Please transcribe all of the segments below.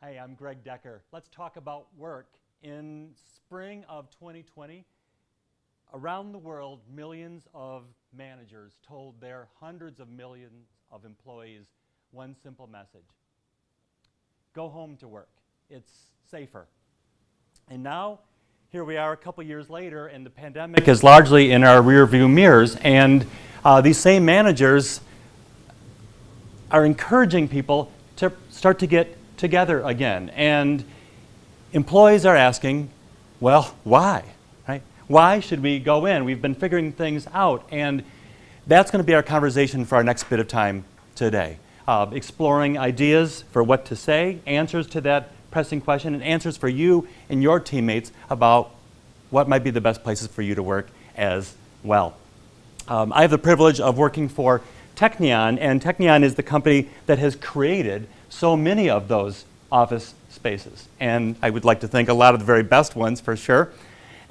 Hey, I'm Greg Dekker. Let's talk about work. In spring of 2020, around the world, millions of managers told their hundreds of millions of employees one simple message: go home to work. It's safer. And now, here we are a couple years later, and the pandemic is largely in our rearview mirrors, and these same managers are encouraging people to start to get together again. And employees are asking, well, why? Right? Why should we go in? We've been figuring things out, and that's going to be our conversation for our next bit of time today. Exploring ideas for what to say, answers to that pressing question, and answers for you and your teammates about what might be the best places for you to work as well. I have the privilege of working for Teknion, and Teknion is the company that has created so many of those office spaces. And I would like to think a lot of the very best ones for sure.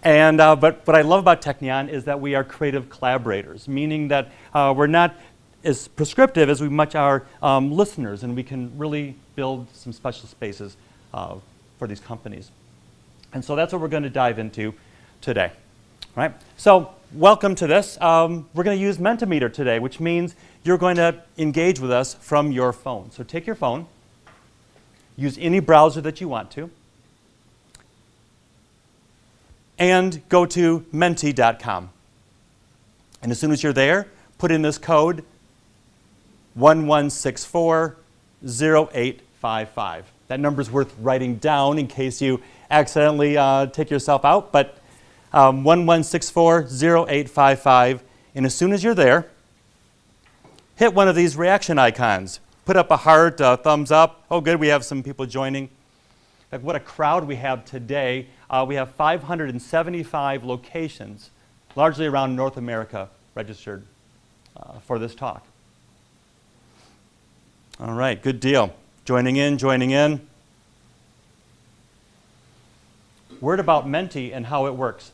And, but what I love about Teknion is that we are creative collaborators, meaning that we're not as prescriptive as we much are listeners, and we can really build some special spaces for these companies. And so that's what we're going to dive into today. All right? So welcome to this. We're going to use Mentimeter today, which means you're going to engage with us from your phone. So take your phone, use any browser that you want to, and go to menti.com. And as soon as you're there, put in this code 11640855. That number's worth writing down in case you accidentally take yourself out, but 11640855. And as soon as you're there, hit one of these reaction icons. Put up a heart, a thumbs up. Oh, good, we have some people joining. Like, what a crowd we have today. We have 575 locations, largely around North America, registered for this talk. All right, good deal. Joining in, joining in. Word about Menti and how it works.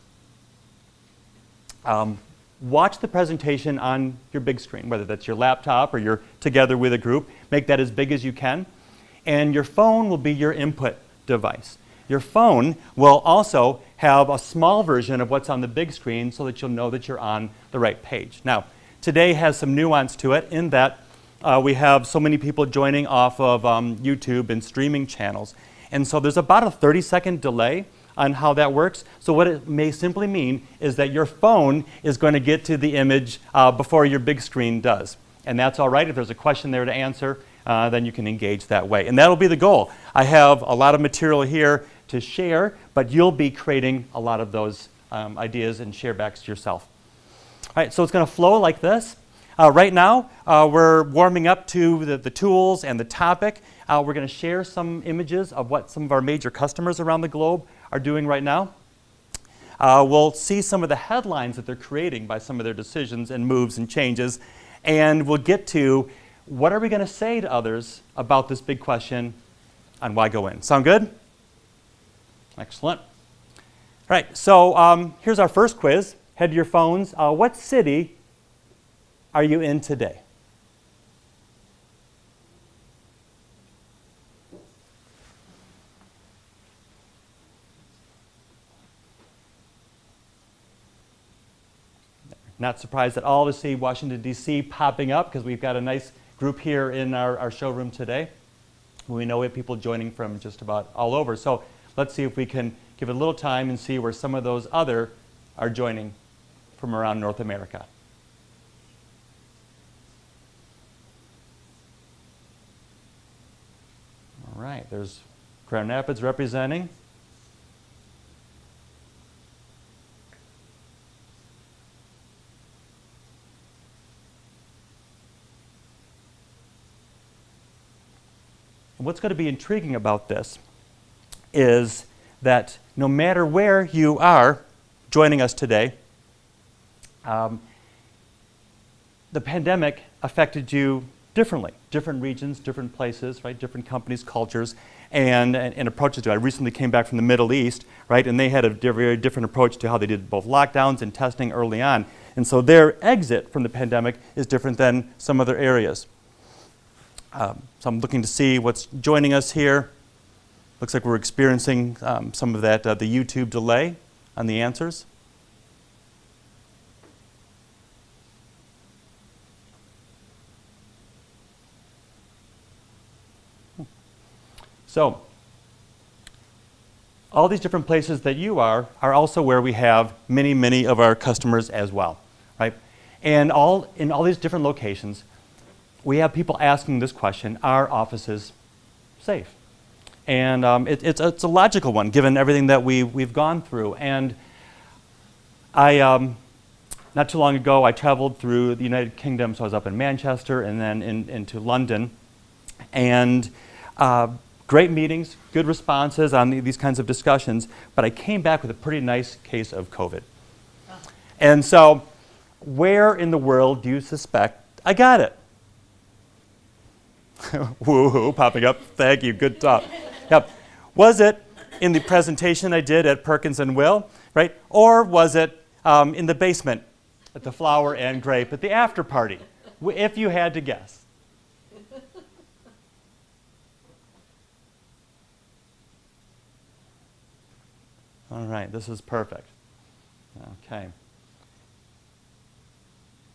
Watch the presentation on your big screen, whether that's your laptop or you're together with a group. Make that as big as you can. And your phone will be your input device. Your phone will also have a small version of what's on the big screen so that you'll know that you're on the right page. Now, today has some nuance to it in that we have so many people joining off of YouTube and streaming channels. And so there's about a 30-second delay on how that works. So what it may simply mean is that your phone is going to get to the image before your big screen does. And that's all right. If there's a question there to answer, then you can engage that way. And that'll be the goal. I have a lot of material here to share, but you'll be creating a lot of those ideas and share backs yourself. All right, so it's going to flow like this. Right now, we're warming up to the tools and the topic. We're going to share some images of what some of our major customers around the globe are doing right now. We'll see some of the headlines that they're creating by some of their decisions and moves and changes. And we'll get to what are we going to say to others about this big question on why go in. Sound good? Excellent. All right, so here's our first quiz. Head to your phones. What city are you in today? Not surprised at all to see Washington, D.C. popping up because we've got a nice group here in our showroom today. We know we have people joining from just about all over. So let's see if we can give it a little time and see where some of those other are joining from around North America. All right, there's Grand Rapids representing. And what's going to be intriguing about this is that no matter where you are joining us today, the pandemic affected you differently. Different regions, different places, right? Different companies, cultures, and approaches to it. I recently came back from the Middle East, right? And they had a very different approach to how they did both lockdowns and testing early on. And so their exit from the pandemic is different than some other areas. So I'm looking to see what's joining us here. Looks like we're experiencing some of that, the YouTube delay on the answers. So, all these different places that you are also where we have many, many of our customers as well, right? And in all these different locations, we have people asking this question: are offices safe? And it's a logical one, given everything that we've gone through. And not too long ago, I traveled through the United Kingdom, so I was up in Manchester and then into London. And great meetings, good responses on these kinds of discussions, but I came back with a pretty nice case of COVID. And so, where in the world do you suspect I got it? Woohoo, popping up. Thank you, good talk. Yep. Was it in the presentation I did at Perkins and Will, right? Or was it in the basement at the Flower and Grape at the after party, if you had to guess? All right, this is perfect. Okay.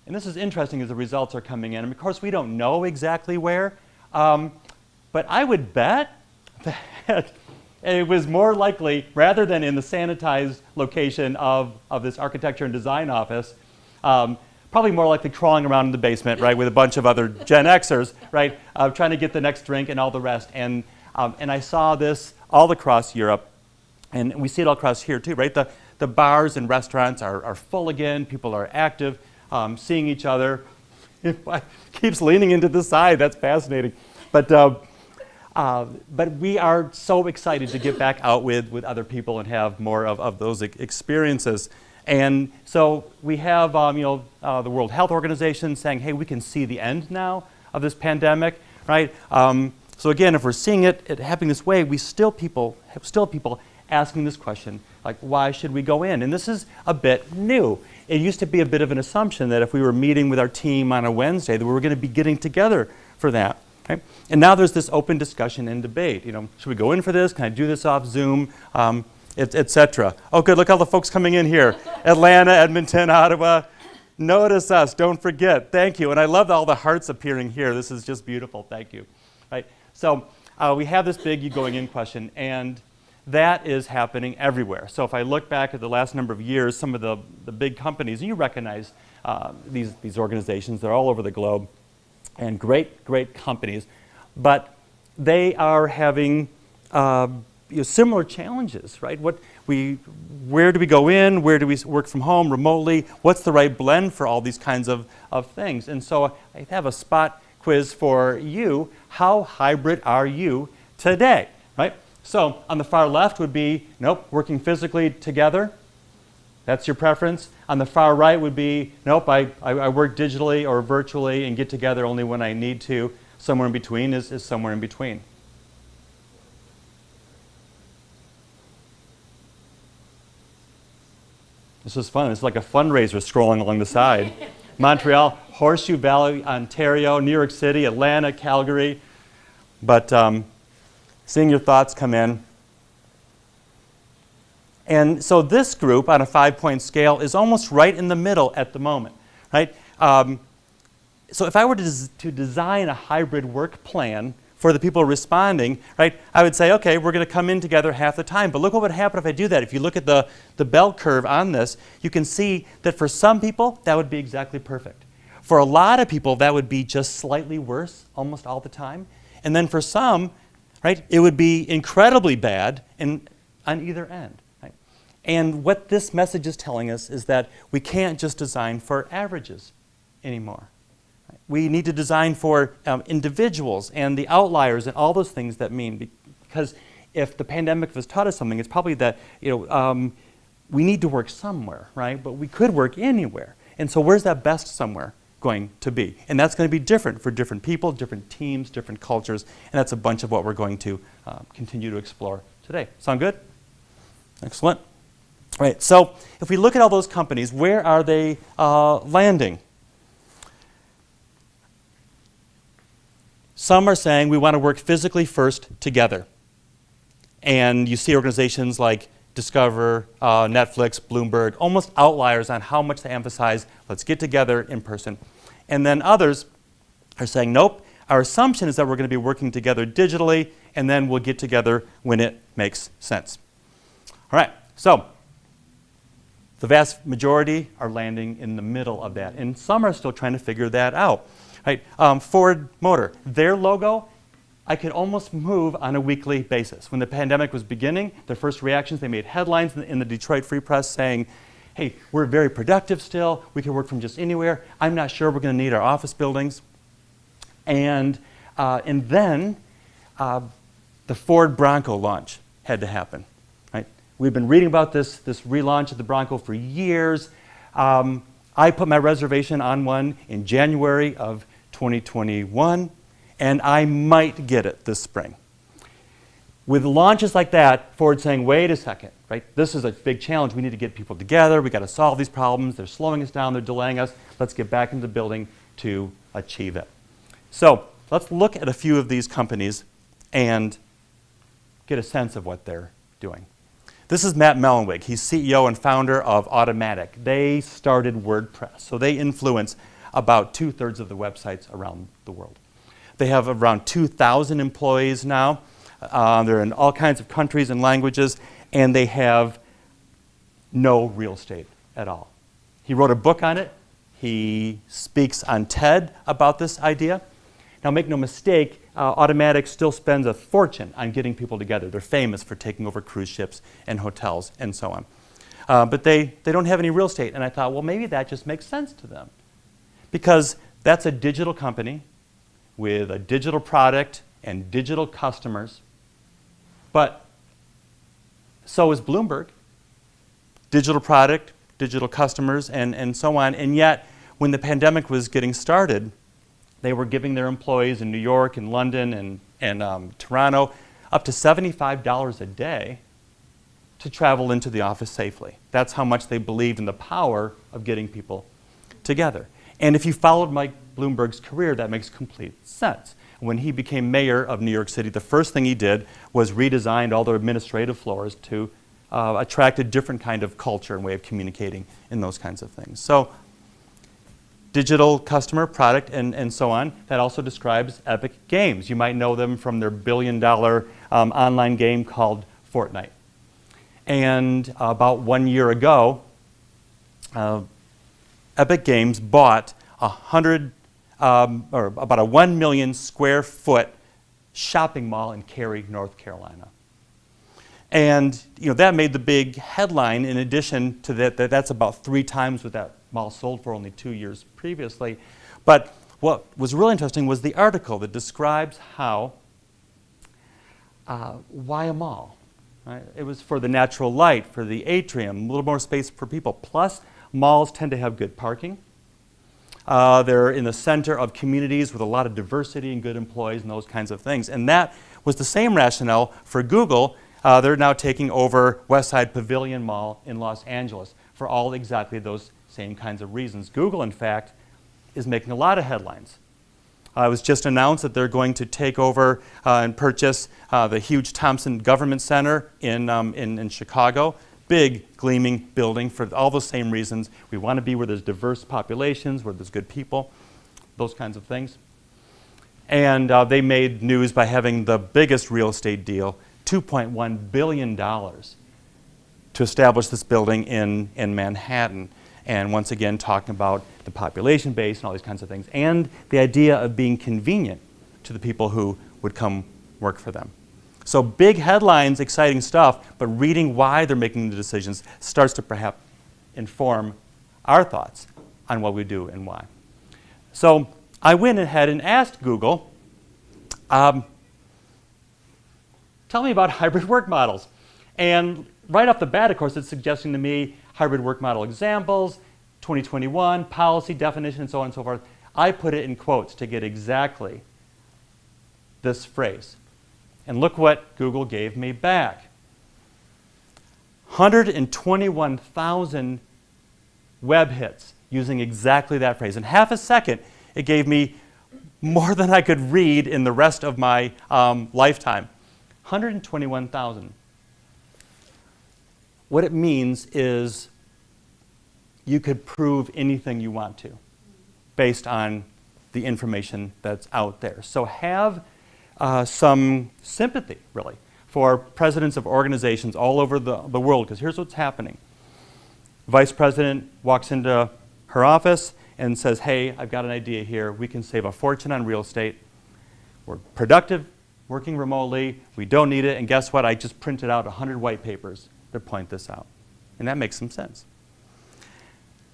And this is interesting as the results are coming in. And of course, we don't know exactly where, but I would bet that it was more likely, rather than in the sanitized location of this architecture and design office, probably more likely crawling around in the basement, right, with a bunch of other Gen Xers, right, trying to get the next drink and all the rest. And I saw this all across Europe. And we see it all across here too, right? The bars and restaurants are full again. People are active, seeing each other. Keeps leaning into the side. That's fascinating. But we are so excited to get back out with other people and have more of those experiences. And so we have the World Health Organization saying, hey, we can see the end now of this pandemic, right? So again, if we're seeing it happening this way, we still people asking this question, like, why should we go in? And this is a bit new. It used to be a bit of an assumption that if we were meeting with our team on a Wednesday, that we were going to be getting together for that. Right? And now there's this open discussion and debate. Should we go in for this? Can I do this off Zoom? Etc. Oh, good. Look at all the folks coming in here. Atlanta, Edmonton, Ottawa. Notice us. Don't forget. Thank you. And I love all the hearts appearing here. This is just beautiful. Thank you. Right? So we have this big you going in question, and that is happening everywhere. So if I look back at the last number of years, some of the big companies, and you recognize these organizations, they're all over the globe, and great companies, but they are having similar challenges, right? Where do we go in? Where do we work from home, remotely? What's the right blend for all these kinds of things? And so I have a spot quiz for you. How hybrid are you today, right? So on the far left would be, nope, working physically together. That's your preference. On the far right would be, nope, I work digitally or virtually and get together only when I need to. Somewhere in between is somewhere in between. This is fun. It's like a fundraiser scrolling along the side. Montreal, Horseshoe Valley, Ontario, New York City, Atlanta, Calgary. But seeing your thoughts come in. And so this group on a 5-point scale is almost right in the middle at the moment, right? So if I were to design a hybrid work plan for the people responding, right, I would say, okay, we're going to come in together half the time. But look what would happen if I do that. If you look at the bell curve on this, you can see that for some people, that would be exactly perfect. For a lot of people, that would be just slightly worse almost all the time. And then for some, right, it would be incredibly bad on either end. Right? And what this message is telling us is that we can't just design for averages anymore. Right? We need to design for individuals and the outliers and all those things that mean. Because if the pandemic has taught us something, it's probably that we need to work somewhere, right? But we could work anywhere. And so where's that best somewhere going to be? And that's going to be different for different people, different teams, different cultures, and that's a bunch of what we're going to continue to explore today. Sound good? Excellent. All right, so if we look at all those companies, where are they landing? Some are saying we want to work physically first together. And you see organizations like Discover, Netflix, Bloomberg, almost outliers on how much they emphasize, let's get together in person. And then others are saying, nope, our assumption is that we're going to be working together digitally, and then we'll get together when it makes sense. All right, so the vast majority are landing in the middle of that, and some are still trying to figure that out. Right? Ford Motor, their logo, I could almost move on a weekly basis. When the pandemic was beginning, their first reactions, they made headlines in the Detroit Free Press saying, hey, we're very productive still, we can work from just anywhere, I'm not sure we're going to need our office buildings. And then the Ford Bronco launch had to happen. Right? We've been reading about this relaunch of the Bronco for years. I put my reservation on one in January of 2021, and I might get it this spring. With launches like that, Ford's saying, wait a second, right? This is a big challenge. We need to get people together. We've got to solve these problems. They're slowing us down. They're delaying us. Let's get back into the building to achieve it. So let's look at a few of these companies and get a sense of what they're doing. This is Matt Mellenweg. He's CEO and founder of Automatic. They started WordPress, so they influence about 2/3 of the websites around the world. They have around 2,000 employees now. They're in all kinds of countries and languages, and they have no real estate at all. He wrote a book on it. He speaks on TED about this idea. Now, make no mistake, Automatic still spends a fortune on getting people together. They're famous for taking over cruise ships and hotels and so on. But they don't have any real estate, and I thought, well, maybe that just makes sense to them. Because that's a digital company with a digital product and digital customers. But so is Bloomberg. Digital product, digital customers, and so on. And yet, when the pandemic was getting started, they were giving their employees in New York and London and Toronto up to $75 a day to travel into the office safely. That's how much they believed in the power of getting people together. And if you followed Mike Bloomberg's career, that makes complete sense. When he became mayor of New York City, the first thing he did was redesigned all their administrative floors to attract a different kind of culture and way of communicating and those kinds of things. So digital customer, product, and so on. That also describes Epic Games. You might know them from their billion-dollar online game called Fortnite. And about 1 year ago, Epic Games bought about a 1 million square foot shopping mall in Cary, North Carolina. And that made the big headline. In addition to that's about 3 times what that mall sold for only 2 years previously. But what was really interesting was the article that describes how, why a mall? Right? It was for the natural light, for the atrium, a little more space for people. Plus, malls tend to have good parking. They're in the center of communities with a lot of diversity and good employees and those kinds of things. And that was the same rationale for Google. They're now taking over Westside Pavilion Mall in Los Angeles for all exactly those same kinds of reasons. Google, in fact, is making a lot of headlines. It was just announced that they're going to take over and purchase the huge Thompson Government Center in Chicago. Big, gleaming building for all the same reasons. We want to be where there's diverse populations, where there's good people, those kinds of things. And they made news by having the biggest real estate deal, $2.1 billion, to establish this building in Manhattan. And once again, talking about the population base and all these kinds of things, and the idea of being convenient to the people who would come work for them. So big headlines, exciting stuff, but reading why they're making the decisions starts to perhaps inform our thoughts on what we do and why. So I went ahead and asked Google, tell me about hybrid work models. And right off the bat, of course, it's suggesting to me hybrid work model examples, 2021, policy definition, and so on and so forth. I put it in quotes to get exactly this phrase. And look what Google gave me back. 121,000 web hits using exactly that phrase. In half a second, it gave me more than I could read in the rest of my lifetime 121,000. What it means is you could prove anything you want to based on the information that's out there. So have some sympathy, really, for presidents of organizations all over the world, because here's what's happening. Vice president walks into her office and says, hey, I've got an idea here. We can save a fortune on real estate. We're productive, working remotely. We don't need it. And guess what? I just printed out 100 white papers to point this out. And that makes some sense.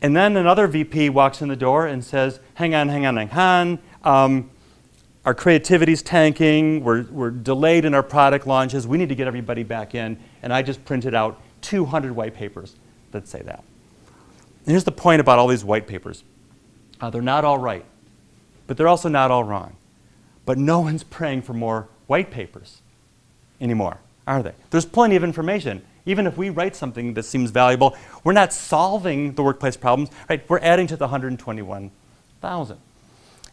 And then another VP walks in the door and says, hang on. Our creativity's tanking. We're delayed in our product launches. We need to get everybody back in. And I just printed out 200 white papers that say that. And here's the point about all these white papers. They're not all right, but they're also not all wrong. But no one's praying for more white papers anymore, are they? There's plenty of information. Even if we write something that seems valuable, we're not solving the workplace problems, right? We're adding to the 121,000.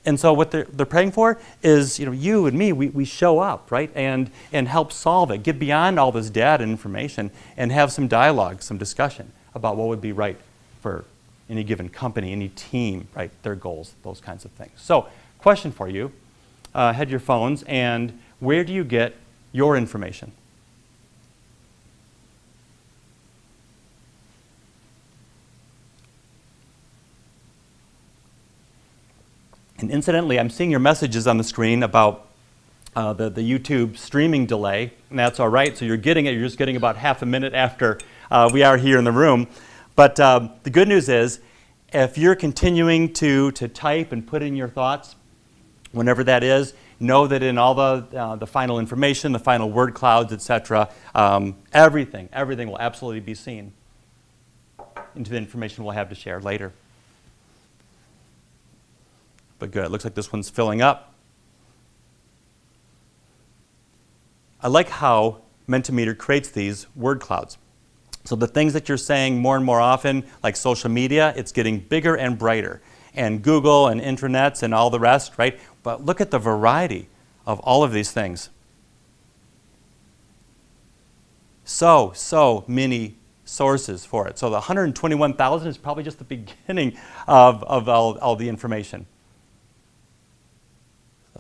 And so what they're praying for is, you and me, we show up, right? And help solve it. Get beyond all this data and information and have some dialogue, some discussion about what would be right for any given company, any team, right? Their goals, those kinds of things. So, question for you. Head your phones, and where do you get your information? And incidentally, I'm seeing your messages on the screen about the YouTube streaming delay, and that's all right. So you're getting it. You're just getting about half a minute after we are here in the room. But the good news is, if you're continuing to type and put in your thoughts, whenever that is, know that in all the final information, the final word clouds, etc., everything will absolutely be seen into the information we'll have to share later. But good, it looks like this one's filling up. I like how Mentimeter creates these word clouds. So the things that you're saying more and more often, like social media, it's getting bigger and brighter. And Google and intranets and all the rest, right? But look at the variety of all of these things. So many sources for it. So the 121,000 is probably just the beginning of all the information.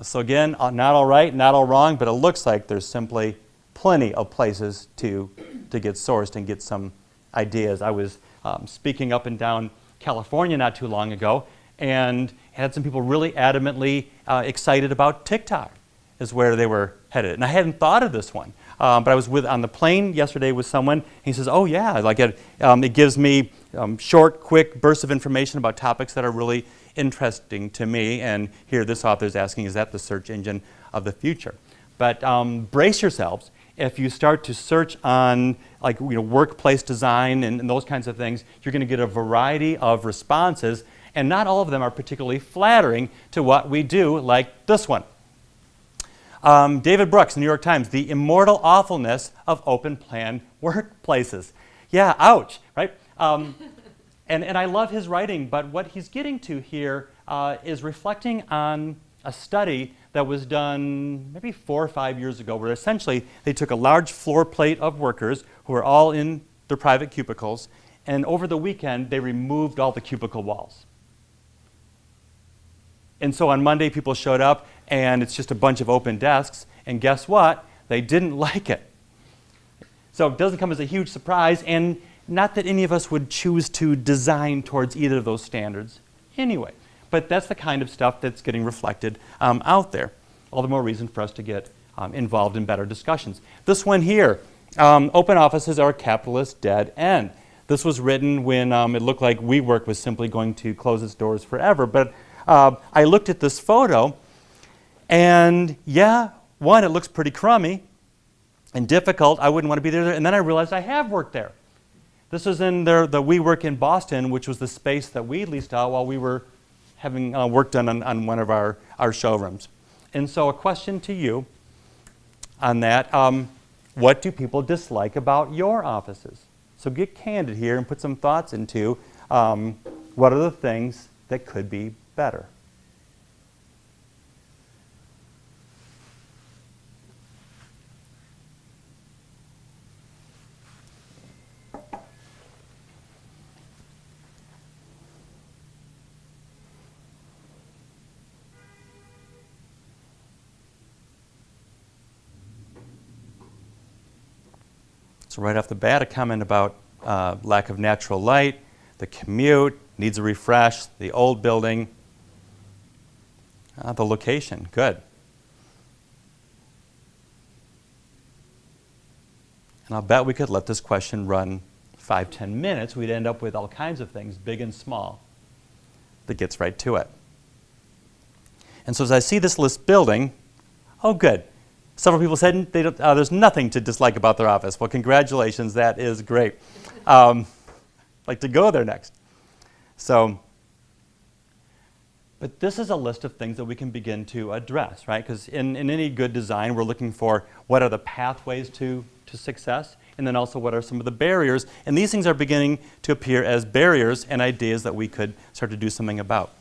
So again, not all right, not all wrong, but it looks like there's simply plenty of places to get sourced and get some ideas. I was speaking up and down California not too long ago, and had some people really adamantly excited about TikTok is where they were headed. And I hadn't thought of this one, but I was on the plane yesterday with someone, and he says, oh yeah, like it gives me short, quick bursts of information about topics that are really interesting to me. And here this author is asking, is that the search engine of the future? But brace yourselves. If you start to search on workplace design and those kinds of things, you're going to get a variety of responses, and not all of them are particularly flattering to what we do, like this one. David Brooks, New York Times, the immortal awfulness of open plan workplaces. Yeah, ouch, right? And I love his writing, but what he's getting to here is reflecting on a study that was done maybe 4 or 5 years ago, where essentially they took a large floor plate of workers who were all in their private cubicles, and over the weekend they removed all the cubicle walls. And so on Monday people showed up and it's just a bunch of open desks, and guess what? They didn't like it. So it doesn't come as a huge surprise, and not that any of us would choose to design towards either of those standards anyway. But that's the kind of stuff that's getting reflected out there. All the more reason for us to get involved in better discussions. This one here, open offices are a capitalist dead end. This was written when it looked like WeWork was simply going to close its doors forever. But I looked at this photo, and yeah, one, it looks pretty crummy and difficult. I wouldn't want to be there. And then I realized I have worked there. This was in the WeWork in Boston, which was the space that we leased out while we were having work done on one of our showrooms. And so a question to you on that, what do people dislike about your offices? So get candid here and put some thoughts into what are the things that could be better. So right off the bat, a comment about lack of natural light, the commute, needs a refresh, the old building, the location, good. And I'll bet we could let this question run 5-10 minutes. We'd end up with all kinds of things, big and small, that gets right to it. And so as I see this list building, oh, good. Several people said there's nothing to dislike about their office. Well, congratulations, that is great. I'd like to go there next. So, but this is a list of things that we can begin to address, right? Because in any good design, we're looking for what are the pathways to success, and then also what are some of the barriers. And these things are beginning to appear as barriers and ideas that we could start to do something about.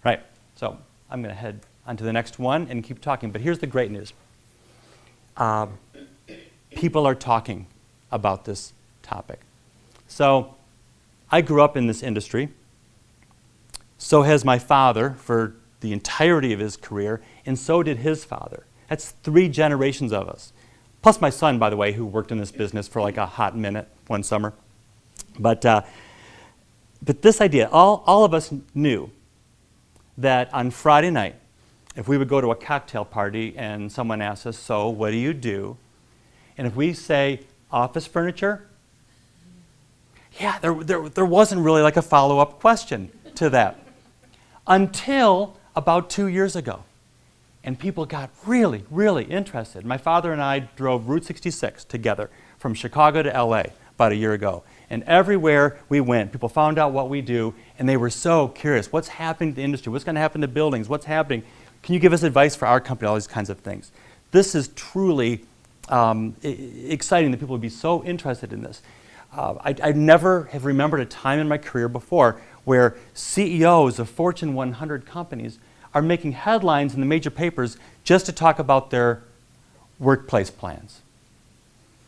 Right, so I'm going to head on to the next one and keep talking. But here's the great news. People are talking about this topic. So I grew up in this industry. So has my father for the entirety of his career, and so did his father. That's 3 generations of us. Plus my son, by the way, who worked in this business for like a hot minute one summer. But this idea, all of us knew that on Friday night, if we would go to a cocktail party and someone asks us, so what do you do? And if we say office furniture, yeah, there wasn't really like a follow-up question to that. Until about 2 years ago. And people got really, really interested. My father and I drove Route 66 together from Chicago to LA about a year ago. And everywhere we went, people found out what we do, and they were so curious. What's happening to the industry? What's going to happen to buildings? What's happening? Can you give us advice for our company? All these kinds of things. This is truly exciting that people would be so interested in this. I never have remembered a time in my career before where CEOs of Fortune 100 companies are making headlines in the major papers just to talk about their workplace plans.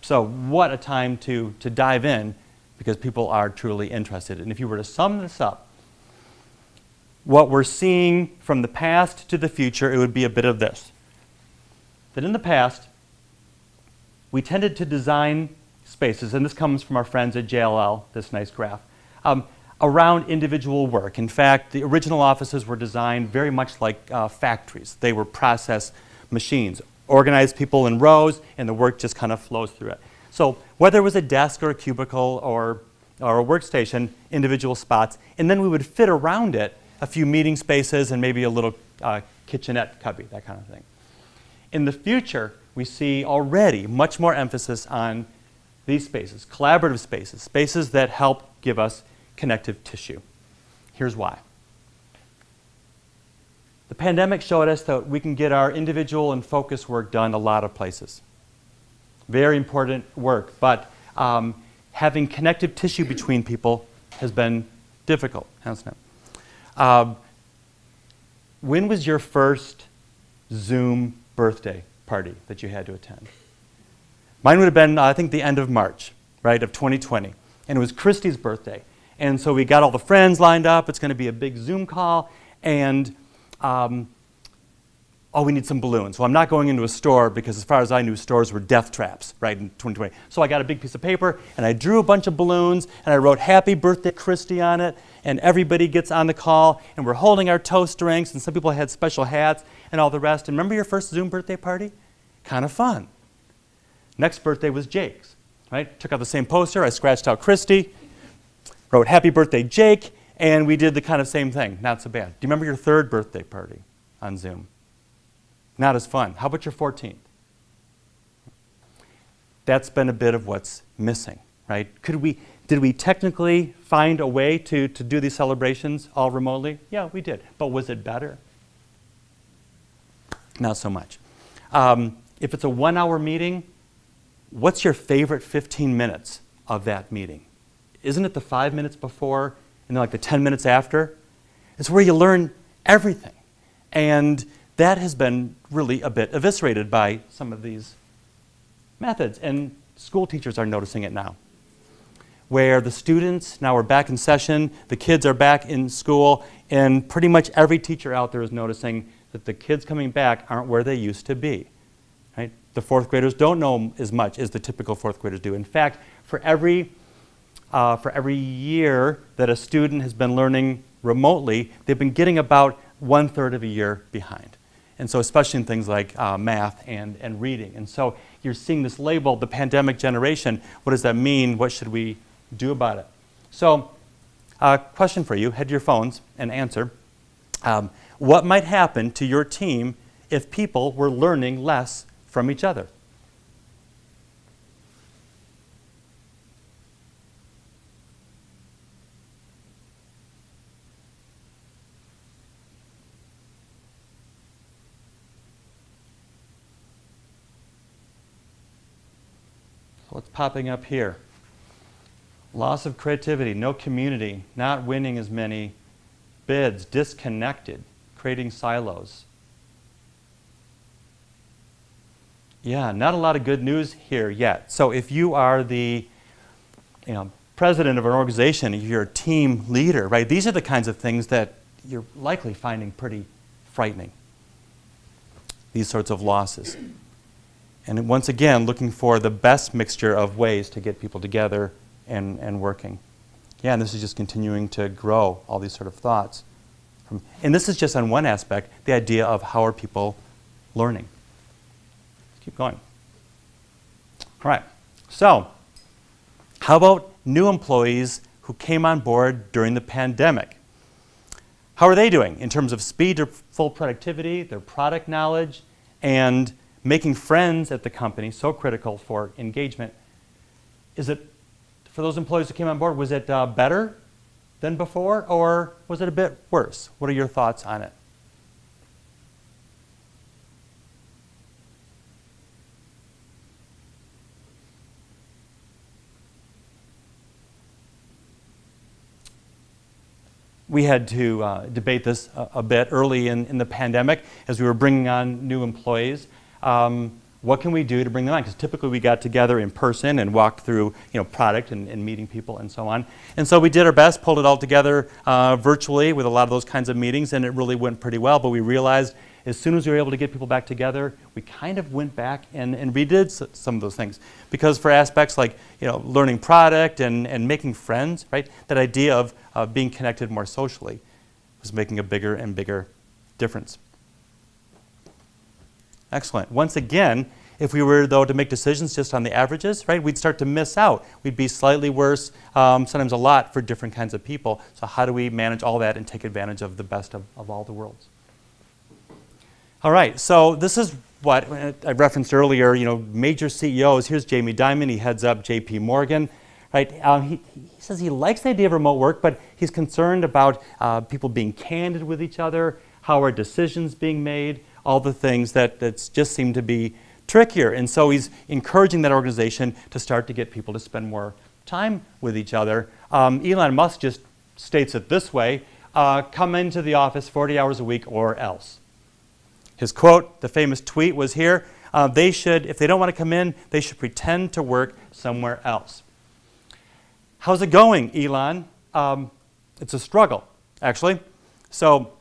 So what a time to dive in, because people are truly interested. And if you were to sum this up, what we're seeing from the past to the future, it would be a bit of this. That in the past, we tended to design spaces, and this comes from our friends at JLL, this nice graph, around individual work. In fact, the original offices were designed very much like factories. They were process machines, organized people in rows, and the work just kind of flows through it. So whether it was a desk or a cubicle or a workstation, individual spots, and then we would fit around it a few meeting spaces and maybe a little kitchenette cubby, that kind of thing. In the future, we see already much more emphasis on these spaces, collaborative spaces, spaces that help give us connective tissue. Here's why. The pandemic showed us that we can get our individual and focus work done a lot of places. Very important work, but having connective tissue between people has been difficult, hasn't it? When was your first Zoom birthday party that you had to attend? Mine would have been, I think, the end of March, right, of 2020. And it was Christy's birthday. And so we got all the friends lined up. It's going to be a big Zoom call. And, we need some balloons. Well, I'm not going into a store because as far as I knew, stores were death traps, right, in 2020. So I got a big piece of paper, and I drew a bunch of balloons, and I wrote, "Happy Birthday, Christy," on it. And everybody gets on the call, and we're holding our toast drinks, and some people had special hats and all the rest. And remember your first Zoom birthday party? Kind of fun. Next birthday was Jake's, right? Took out the same poster. I scratched out Christy, wrote "Happy Birthday, Jake," and we did the kind of same thing. Not so bad. Do you remember your third birthday party on Zoom? Not as fun. How about your 14th? That's been a bit of what's missing, right? Did we technically find a way to do these celebrations all remotely? Yeah, we did. But was it better? Not so much. If it's a 1-hour meeting, what's your favorite 15 minutes of that meeting? Isn't it the 5 minutes before and then like the 10 minutes after? It's where you learn everything. And that has been really a bit eviscerated by some of these methods. And school teachers are noticing it now, where the students now are back in session, the kids are back in school, and pretty much every teacher out there is noticing that the kids coming back aren't where they used to be. Right? the fourth graders don't know as much as the typical fourth graders do. In fact, for every year that a student has been learning remotely, they've been getting about 1/3 of a year behind. And so especially in things like math and reading. And so you're seeing this label, the pandemic generation. What does that mean? What should we do about it? So question for you, head to your phones and answer. What might happen to your team if people were learning less from each other? What's popping up here? Loss of creativity, no community, not winning as many bids, disconnected, creating silos. Yeah, not a lot of good news here yet. So if you are the president of an organization, if you're a team leader, right, these are the kinds of things that you're likely finding pretty frightening, these sorts of losses. And once again, looking for the best mixture of ways to get people together and working. Yeah, and this is just continuing to grow, all these sort of thoughts. And this is just on one aspect, the idea of how are people learning. Let's keep going. All right, so how about new employees who came on board during the pandemic? How are they doing in terms of speed to full productivity, their product knowledge, and making friends at the company, so critical for engagement? Is it, for those employees who came on board, was it better than before, or was it a bit worse? What are your thoughts on it? We had to debate this a bit early in the pandemic as we were bringing on new employees. What can we do to bring them on? Because typically we got together in person and walked through product and meeting people and so on. And so we did our best, pulled it all together virtually with a lot of those kinds of meetings, and it really went pretty well. But we realized as soon as we were able to get people back together, we kind of went back and redid some of those things. Because for aspects like learning product and making friends, right, that idea of being connected more socially was making a bigger and bigger difference. Excellent. Once again, if we were, though, to make decisions just on the averages, right, we'd start to miss out. We'd be slightly worse, sometimes a lot for different kinds of people. So how do we manage all that and take advantage of the best of all the worlds? All right, so this is what I referenced earlier, major CEOs. Here's Jamie Dimon. He heads up JP Morgan. Right? He says he likes the idea of remote work, but he's concerned about people being candid with each other, how are decisions being made, all the things that just seem to be trickier. And so he's encouraging that organization to start to get people to spend more time with each other. Elon Musk just states it this way, come into the office 40 hours a week or else. His quote, the famous tweet was here, they should, if they don't want to come in, they should pretend to work somewhere else. How's it going, Elon? It's a struggle, actually. So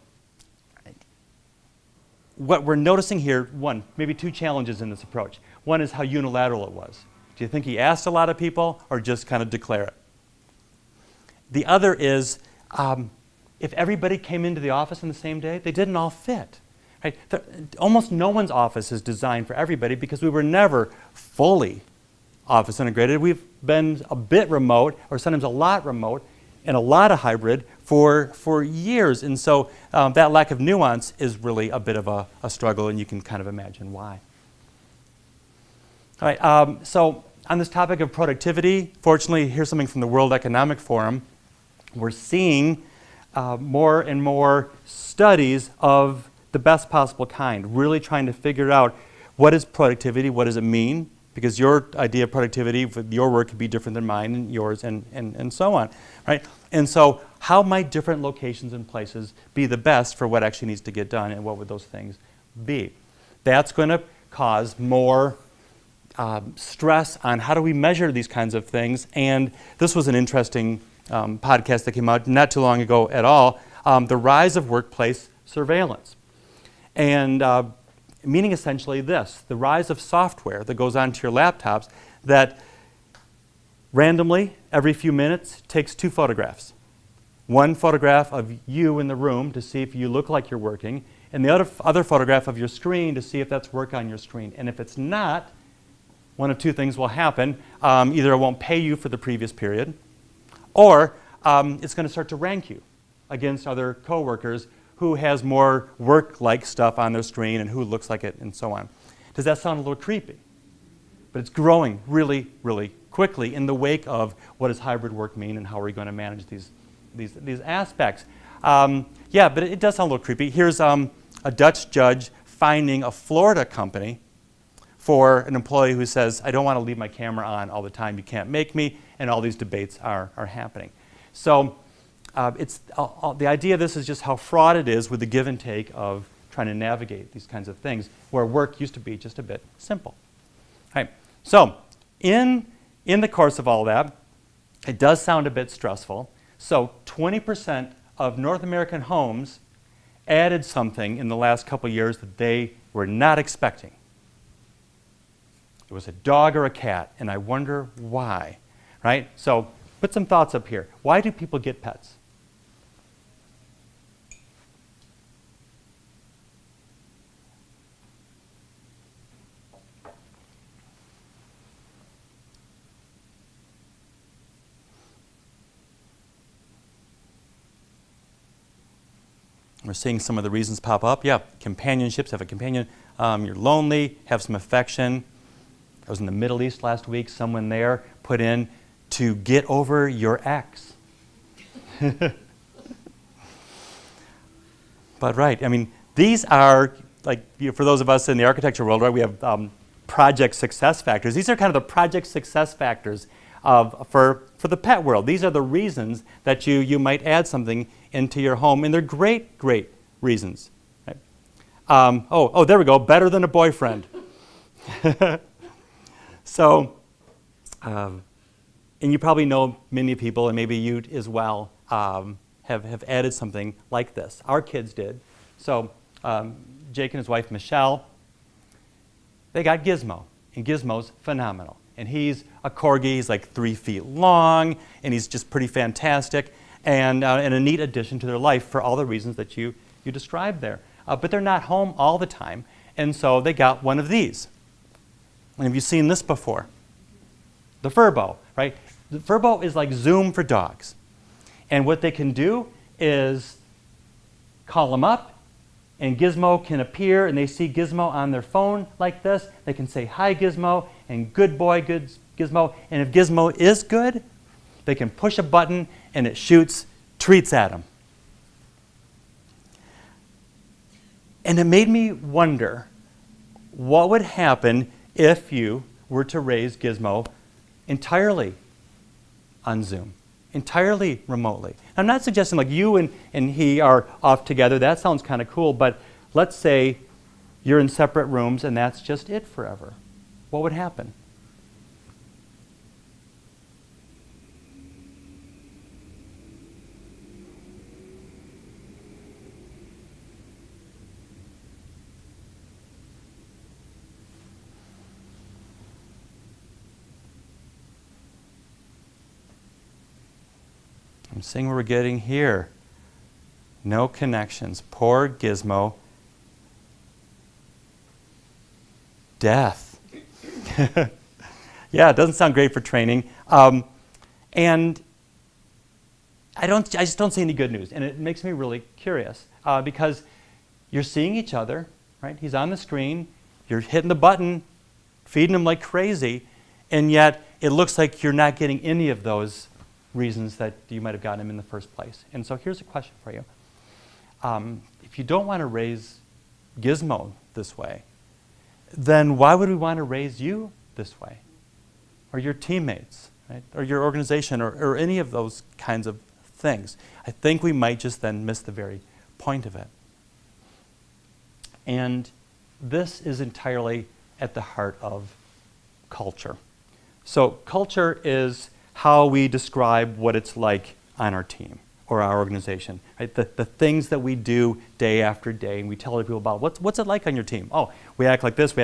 what we're noticing here, maybe two challenges in this approach. One is how unilateral it was. Do you think he asked a lot of people or just kind of declare it? The other is if everybody came into the office on the same day, they didn't all fit. Right? Almost no one's office is designed for everybody because we were never fully office integrated. We've been a bit remote, or sometimes a lot remote, and a lot of hybrid for years. And so that lack of nuance is really a bit of a struggle, and you can kind of imagine why. All right, so on this topic of productivity, fortunately, here's something from the World Economic Forum. We're seeing more and more studies of the best possible kind, really trying to figure out what is productivity, what does it mean, because your idea of productivity with your work could be different than mine and yours and so on, right? And so how might different locations and places be the best for what actually needs to get done, and what would those things be? That's going to cause more stress on how do we measure these kinds of things. And this was an interesting podcast that came out not too long ago at all, the rise of workplace surveillance. And meaning essentially this, the rise of software that goes onto your laptops that randomly, every few minutes, takes 2 photographs. One photograph of you in the room to see if you look like you're working, and the other photograph of your screen to see if that's work on your screen. And if it's not, one of 2 things will happen. Either it won't pay you for the previous period, or it's going to start to rank you against other coworkers who has more work-like stuff on their screen and who looks like it and so on. Does that sound a little creepy? But it's growing really, really quickly in the wake of what does hybrid work mean and how are we going to manage these aspects. Yeah, but it does sound a little creepy. Here's a Dutch judge finding a Florida company for an employee who says, I don't want to leave my camera on all the time, you can't make me, and all these debates are happening. So the idea of this is just how fraught it is with the give and take of trying to navigate these kinds of things, where work used to be just a bit simple. All right. So in the course of all that, it does sound a bit stressful. So 20% of North American homes added something in the last couple of years that they were not expecting. It was a dog or a cat, and I wonder why, right? So put some thoughts up here. Why do people get pets? We're seeing some of the reasons pop up. Yeah, companionships, have a companion. You're lonely, have some affection. I was in the Middle East last week. Someone there put in to get over your ex. But right, I mean, these are, like, for those of us in the architecture world, right, we have project success factors. These are kind of the project success factors for the pet world. These are the reasons that you might add something into your home, and they're great, great reasons. Right? Oh, there we go, better than a boyfriend. So, and you probably know many people, and maybe you as well, have added something like this. Our kids did. So Jake and his wife, Michelle, they got Gizmo, and Gizmo's phenomenal. And he's a corgi, he's like 3 feet long, and he's just pretty fantastic, and a neat addition to their life for all the reasons that you described there. But they're not home all the time, and so they got one of these. And have you seen this before? The Furbo, right? The Furbo is like Zoom for dogs. And what they can do is call them up, and Gizmo can appear, and they see Gizmo on their phone like this. They can say, hi, Gizmo, and good boy, good Gizmo. And if Gizmo is good, they can push a button, and it shoots treats at them. And it made me wonder what would happen if you were to raise Gizmo entirely on Zoom, entirely remotely. I'm not suggesting like you and he are off together. That sounds kind of cool, but let's say you're in separate rooms and that's just it forever. What would happen? I'm seeing what we're getting here. No connections. Poor Gizmo. Death. Yeah, it doesn't sound great for training. And I just don't see any good news. And it makes me really curious because you're seeing each other, right? He's on the screen. You're hitting the button, feeding him like crazy. And yet it looks like you're not getting any of those reasons that you might have gotten him in the first place. And so here's a question for you. If you don't want to raise Gizmo this way, then why would we want to raise you this way? Or your teammates, right? Or your organization, or any of those kinds of things. I think we might just then miss the very point of it. And this is entirely at the heart of culture. So culture is how we describe what it's like on our team, or our organization, right? The things that we do day after day, and we tell other people about what's it like on your team? Oh, we act like this,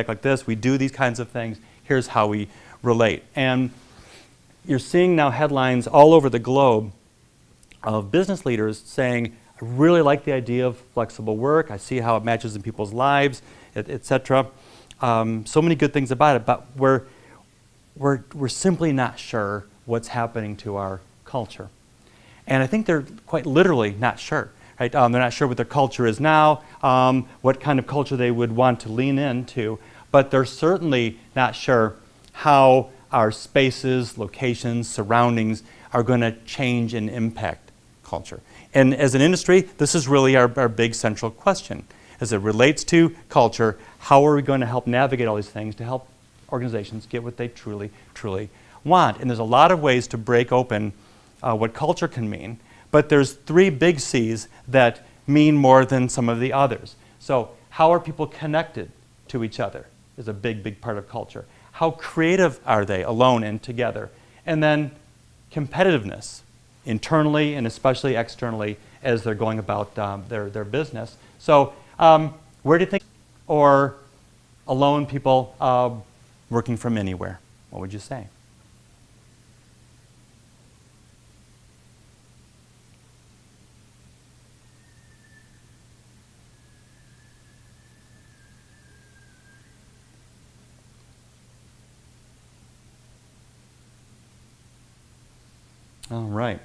we do these kinds of things, here's how we relate. And you're seeing now headlines all over the globe of business leaders saying, I really like the idea of flexible work, I see how it matches in people's lives, et cetera. So many good things about it, but we're simply not sure what's happening to our culture. And I think they're quite literally not sure. Right? They're not sure what their culture is now, what kind of culture they would want to lean into, but they're certainly not sure how our spaces, locations, surroundings are going to change and impact culture. And as an industry, this is really our big central question. As it relates to culture, how are we going to help navigate all these things to help organizations get what they truly, truly want? And there's a lot of ways to break open what culture can mean, but there's 3 big C's that mean more than some of the others. So how are people connected to each other is a big, big part of culture. How creative are they alone and together? And then competitiveness, internally and especially externally as they're going about their business. So where do you think, or alone people working from anywhere? What would you say? All right.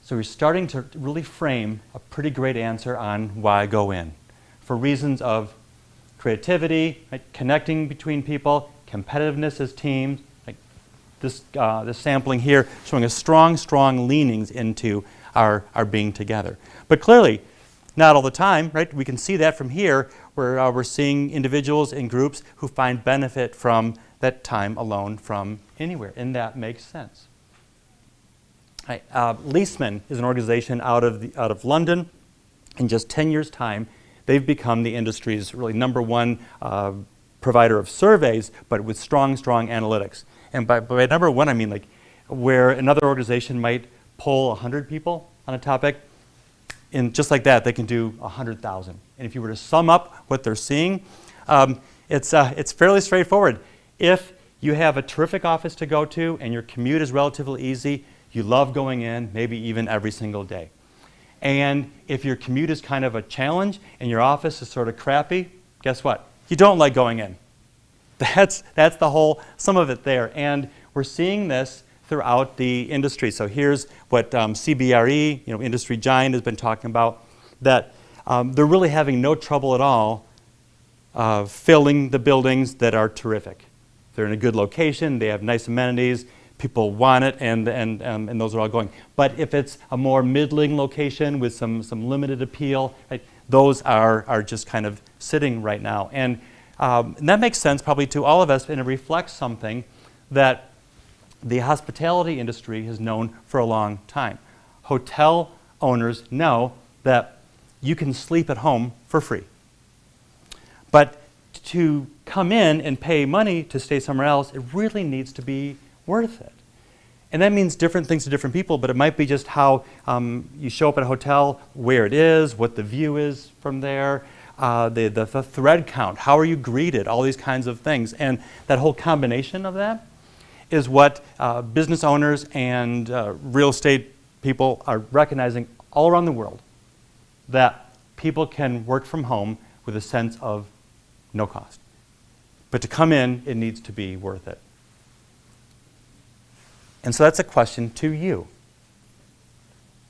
So we're starting to really frame a pretty great answer on why go in. For reasons of creativity, right, connecting between people, competitiveness as teams, like this sampling here showing a strong leanings into our being together. But clearly, not all the time, right? We can see that from here where we're seeing individuals and groups who find benefit from that time alone from anywhere, and that makes sense. Leaseman is an organization out of London. In just 10 years' time, they've become the industry's really #1 provider of surveys, but with strong analytics. And by #1, I mean like where another organization might poll 100 people on a topic, and just like that, they can do 100,000. And if you were to sum up what they're seeing, it's fairly straightforward. If you have a terrific office to go to and your commute is relatively easy, you love going in, maybe even every single day. And if your commute is kind of a challenge and your office is sort of crappy, guess what? You don't like going in. That's the whole, some of it there. And we're seeing this throughout the industry. So here's what CBRE, industry giant, has been talking about, that they're really having no trouble at all filling the buildings that are terrific. They're in a good location, they have nice amenities, people want it, and those are all going. But if it's a more middling location with some limited appeal, right, those are just kind of sitting right now. And that makes sense probably to all of us, and it reflects something that the hospitality industry has known for a long time. Hotel owners know that you can sleep at home for free. But to come in and pay money to stay somewhere else, it really needs to be worth it. And that means different things to different people, but it might be just how you show up at a hotel, where it is, what the view is from there, the thread count, how are you greeted, all these kinds of things. And that whole combination of that is what business owners and real estate people are recognizing all around the world, that people can work from home with a sense of no cost. But to come in, it needs to be worth it. And so that's a question to you.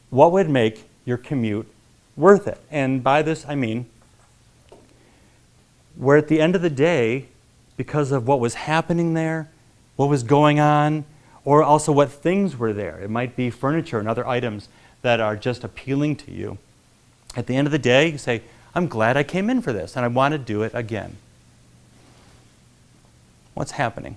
What would make your commute worth it? And by this, I mean, where at the end of the day, because of what was happening there, what was going on, or also what things were there. It might be furniture and other items that are just appealing to you. At the end of the day, you say, I'm glad I came in for this, and I want to do it again. What's happening?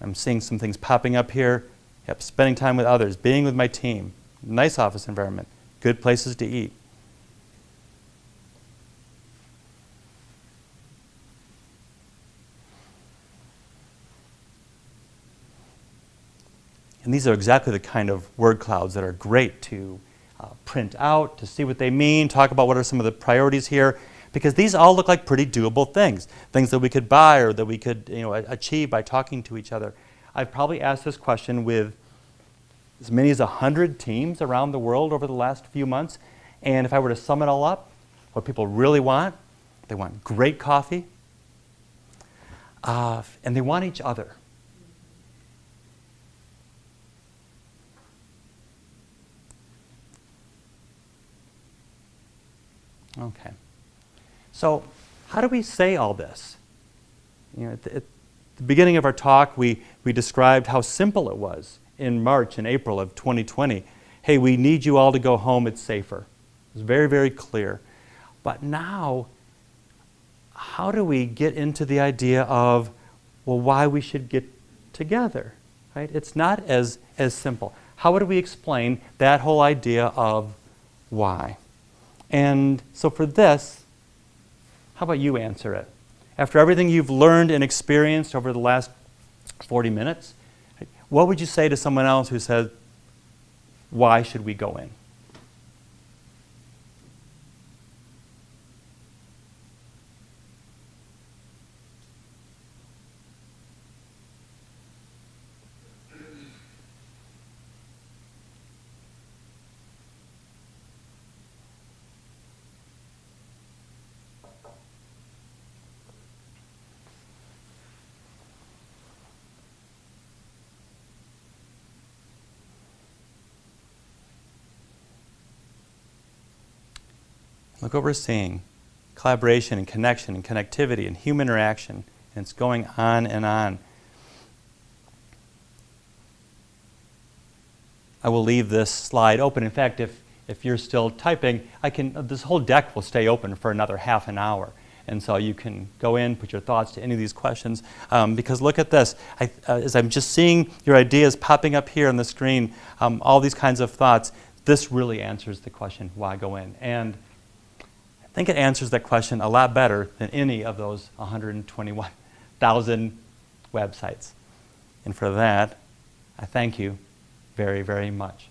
I'm seeing some things popping up here. Yep, spending time with others, being with my team, nice office environment, good places to eat. And these are exactly the kind of word clouds that are great to print out, to see what they mean, talk about what are some of the priorities here, because these all look like pretty doable things that we could buy or that we could achieve by talking to each other. I've probably asked this question with as many as 100 teams around the world over the last few months, and if I were to sum it all up, what people really want, they want great coffee, and they want each other. Okay. So how do we say all this? At the beginning of our talk, we described how simple it was in March and April of 2020. Hey, we need you all to go home, it's safer. It was very, very clear. But now, how do we get into the idea of, well, why we should get together? Right? It's not as simple. How would we explain that whole idea of why? And so for this, how about you answer it? After everything you've learned and experienced over the last 40 minutes, what would you say to someone else who says, why should we go in? Look what we're seeing. Collaboration and connection and connectivity and human interaction. And it's going on and on. I will leave this slide open. In fact, if you're still typing, this whole deck will stay open for another half an hour. And so you can go in, put your thoughts to any of these questions. Because look at this. As I'm just seeing your ideas popping up here on the screen, all these kinds of thoughts, this really answers the question, why go in? And I think it answers that question a lot better than any of those 121,000 websites. And for that, I thank you very, very much.